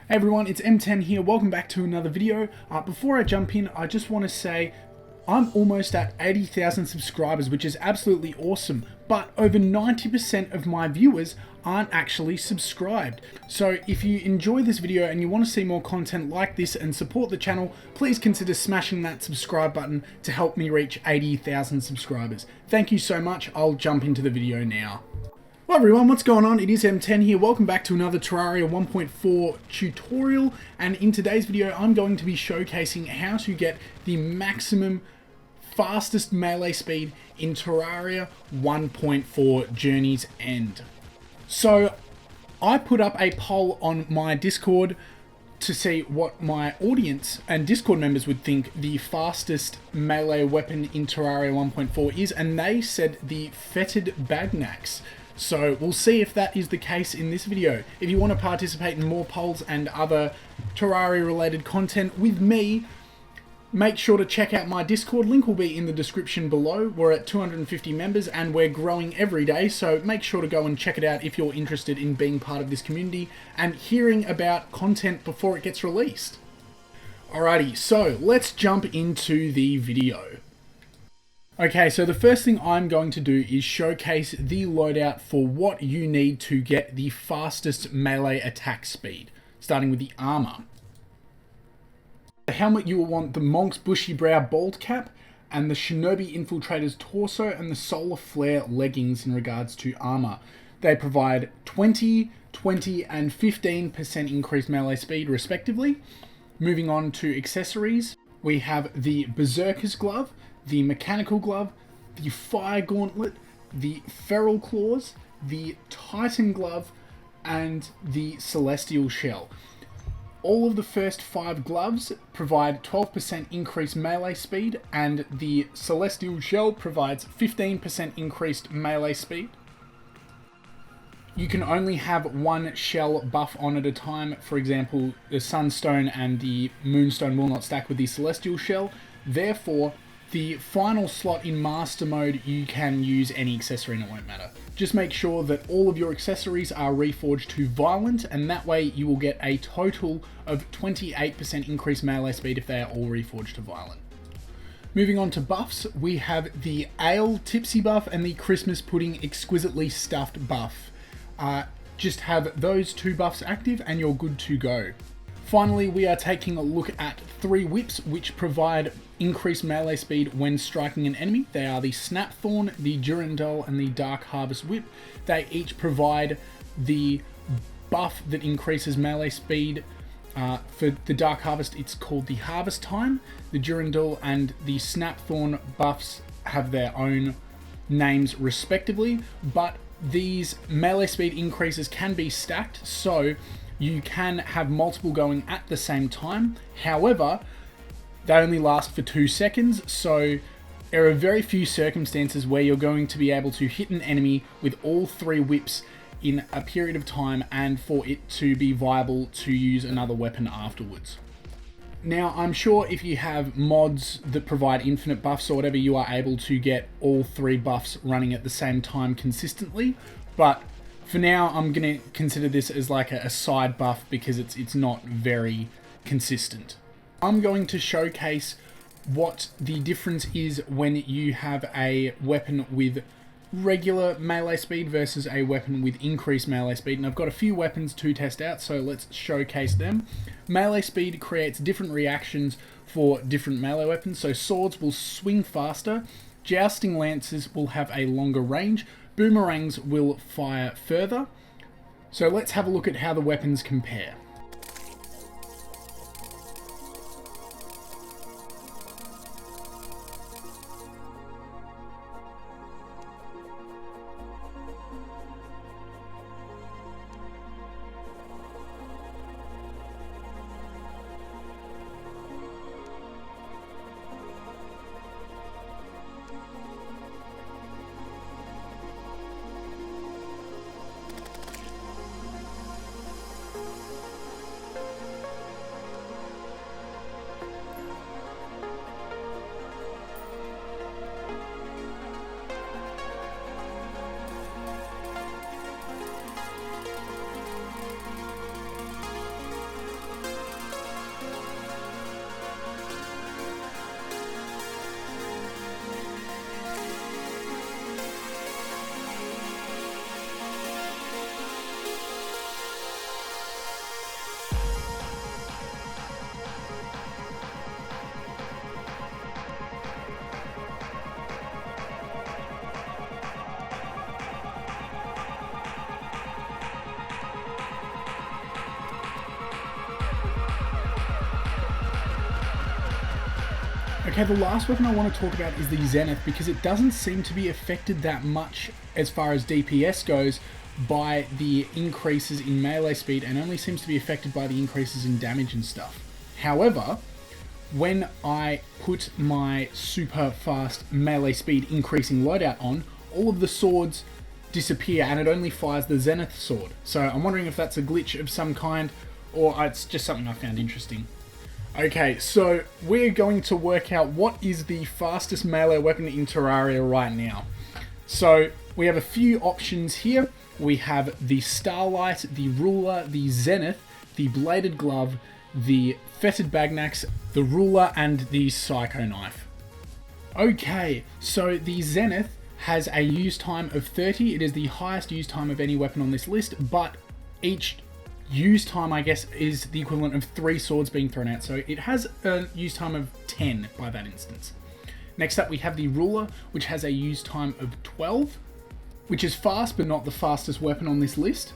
Hey everyone, it's MTEN here. Welcome back to another video. Before I jump in, I just want to say I'm almost at 80,000 subscribers, which is absolutely awesome. But over 90% of my viewers aren't actually subscribed. So if you enjoy this video and you want to see more content like this and support the channel, please consider smashing that subscribe button to help me reach 80,000 subscribers. Thank you so much. I'll jump into the video now. Hello everyone, what's going on? It is MTEN here. Welcome back to another Terraria 1.4 tutorial, and in today's video I'm going to be showcasing how to get the maximum fastest melee speed in Terraria 1.4 Journey's End. So I put up a poll on my Discord to see what my audience and Discord members would think the fastest melee weapon in Terraria 1.4 is, and they said the FETID Baghnakhes. So we'll see if that is the case in this video. If you want to participate in more polls and other Terraria related content with me, make sure to check out my Discord. Link will be in the description below. We're at 250 members and we're growing every day, so make sure to go and check it out if you're interested in being part of this community and hearing about content before it gets released. Alrighty, so let's jump into the video. Okay, so the first thing I'm going to do is showcase the loadout for what you need to get the fastest melee attack speed, starting with the armor. The helmet, you will want the Monk's Bushy Brow Bald Cap and the Shinobi Infiltrator's Torso and the Solar Flare Leggings in regards to armor. They provide 20, 20 and 15% increased melee speed respectively. Moving on to accessories, we have the Berserker's Glove, the Mechanical Glove, the Fire Gauntlet, the Feral Claws, the Titan Glove, and the Celestial Shell. All of the first 5 gloves provide 12% increased melee speed, and the Celestial Shell provides 15% increased melee speed. You can only have one shell buff on at a time. For example, the Sunstone and the Moonstone will not stack with the Celestial Shell. Therefore, the final slot in Master Mode, you can use any accessory and it won't matter. Just make sure that all of your accessories are reforged to Violent, and that way you will get a total of 28% increased melee speed if they are all reforged to Violent. Moving on to buffs, we have the Ale Tipsy buff and the Christmas Pudding Exquisitely Stuffed buff. Just have those 2 buffs active and you're good to go. Finally, we are taking a look at 3 whips which provide increased melee speed when striking an enemy. They are the Snapthorn, the Durendal, and the Dark Harvest Whip. They each provide the buff that increases melee speed. For the Dark Harvest, it's called the Harvest Time. The Durendal and the Snapthorn buffs have their own names respectively, but these melee speed increases can be stacked, so you can have multiple going at the same time. However, they only last for 2 seconds, so there are very few circumstances where you're going to be able to hit an enemy with all 3 whips in a period of time and for it to be viable to use another weapon afterwards. Now, I'm sure if you have mods that provide infinite buffs or whatever, you are able to get all 3 buffs running at the same time consistently, but for now, I'm going to consider this as like a side buff because it's not very consistent. I'm going to showcase what the difference is when you have a weapon with regular melee speed versus a weapon with increased melee speed. And I've got a few weapons to test out, so let's showcase them. Melee speed creates different reactions for different melee weapons. So swords will swing faster, jousting lances will have a longer range, boomerangs will fire further. So let's have a look at how the weapons compare. Okay, the last weapon I want to talk about is the Zenith, because it doesn't seem to be affected that much as far as DPS goes by the increases in melee speed, and only seems to be affected by the increases in damage and stuff. However, when I put my super fast melee speed increasing loadout on, all of the swords disappear and it only fires the Zenith sword. So I'm wondering if that's a glitch of some kind, or it's just something I found interesting. Okay, so we're going to work out what is the fastest melee weapon in Terraria right now. So we have a few options here. We have the Starlight, the Ruler, the Zenith, the Bladed Glove, the FETID Baghnakhes, the Ruler, and the Psycho Knife. Okay, so the Zenith has a use time of 30. It is the highest use time of any weapon on this list, but each use time, I guess, is the equivalent of 3 swords being thrown out. So it has a use time of 10 by that instance. Next up, we have the Ruler, which has a use time of 12, which is fast, but not the fastest weapon on this list.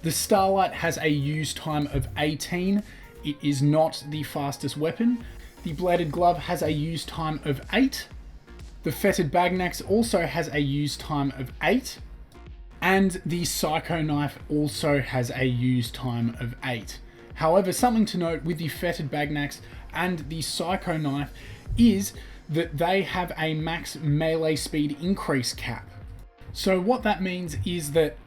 The Starlight has a use time of 18. It is not the fastest weapon. The Bladed Glove has a use time of 8. The FETID Baghnakhes also has a use time of 8. And the Psycho Knife also has a use time of 8. However, something to note with the FETID Baghnakhes and the Psycho Knife is that they have a max melee speed increase cap. So what that means is that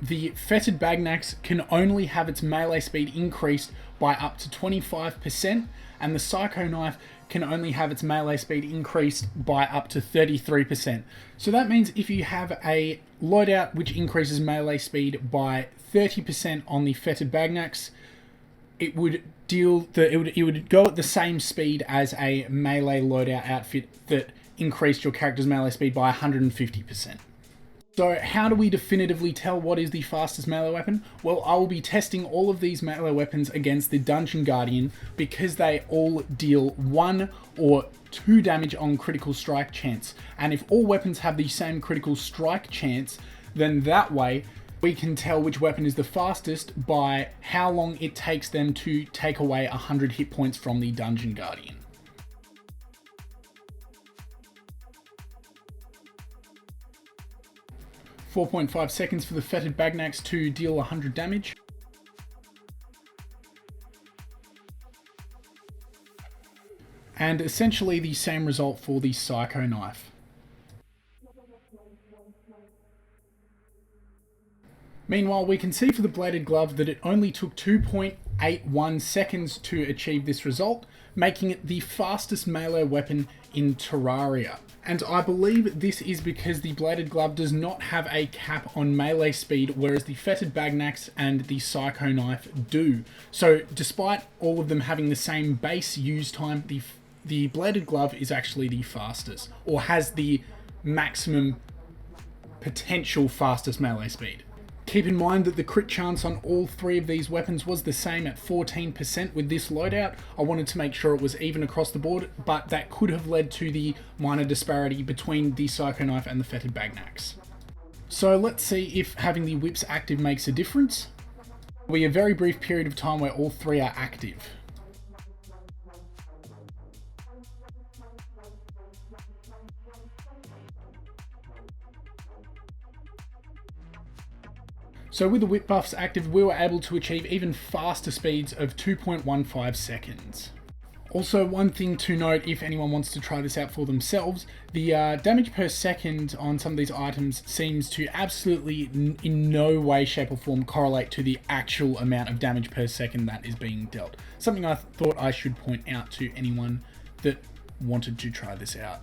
the FETID Baghnakhes can only have its melee speed increased by up to 25%, and the Psycho Knife can only have its melee speed increased by up to 33%. So that means if you have a loadout which increases melee speed by 30% on the FETID Baghnakhes, it would go at the same speed as a melee loadout outfit that increased your character's melee speed by 150%. So how do we definitively tell what is the fastest melee weapon? Well, I will be testing all of these melee weapons against the Dungeon Guardian, because they all deal 1 or 2 damage on critical strike chance. And if all weapons have the same critical strike chance, then that way we can tell which weapon is the fastest by how long it takes them to take away 100 hit points from the Dungeon Guardian. .5 seconds for the FETID Baghnakhes to deal 100 damage. And essentially the same result for the Psycho Knife. Meanwhile, we can see for the Bladed Glove that it only took 2.81 seconds to achieve this result, making it the fastest melee weapon in Terraria. And I believe this is because the Bladed Glove does not have a cap on melee speed, whereas the FETID Baghnakhes and the Psycho Knife do. So despite all of them having the same base use time, the Bladed Glove is actually the fastest, or has the maximum potential fastest melee speed. Keep in mind that the crit chance on all 3 of these weapons was the same at 14% with this loadout. I wanted to make sure it was even across the board, but that could have led to the minor disparity between the Psycho Knife and the FETID Baghnakhes. So let's see if having the whips active makes a difference. We have a very brief period of time where all 3 are active. So with the whip buffs active, we were able to achieve even faster speeds of 2.15 seconds. Also, one thing to note, if anyone wants to try this out for themselves, the damage per second on some of these items seems to absolutely in no way, shape or form correlate to the actual amount of damage per second that is being dealt. Something I thought I should point out to anyone that wanted to try this out.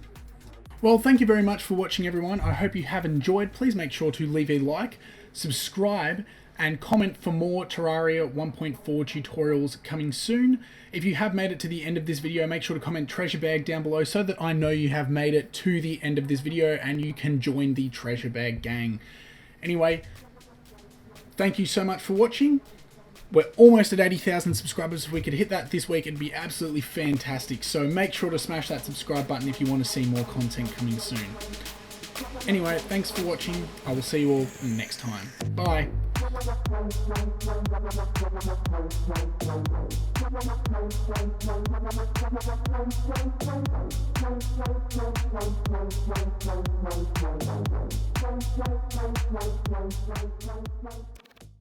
Well, thank you very much for watching, everyone. I hope you have enjoyed. Please make sure to leave a like, subscribe, and comment for more Terraria 1.4 tutorials coming soon. If you have made it to the end of this video, make sure to comment treasure bag down below so that I know you have made it to the end of this video and you can join the treasure bag gang. Anyway, thank you so much for watching. We're almost at 80,000 subscribers. If we could hit that this week, it'd be absolutely fantastic. So make sure to smash that subscribe button if you want to see more content coming soon. Anyway, thanks for watching. I will see you all next time. Bye.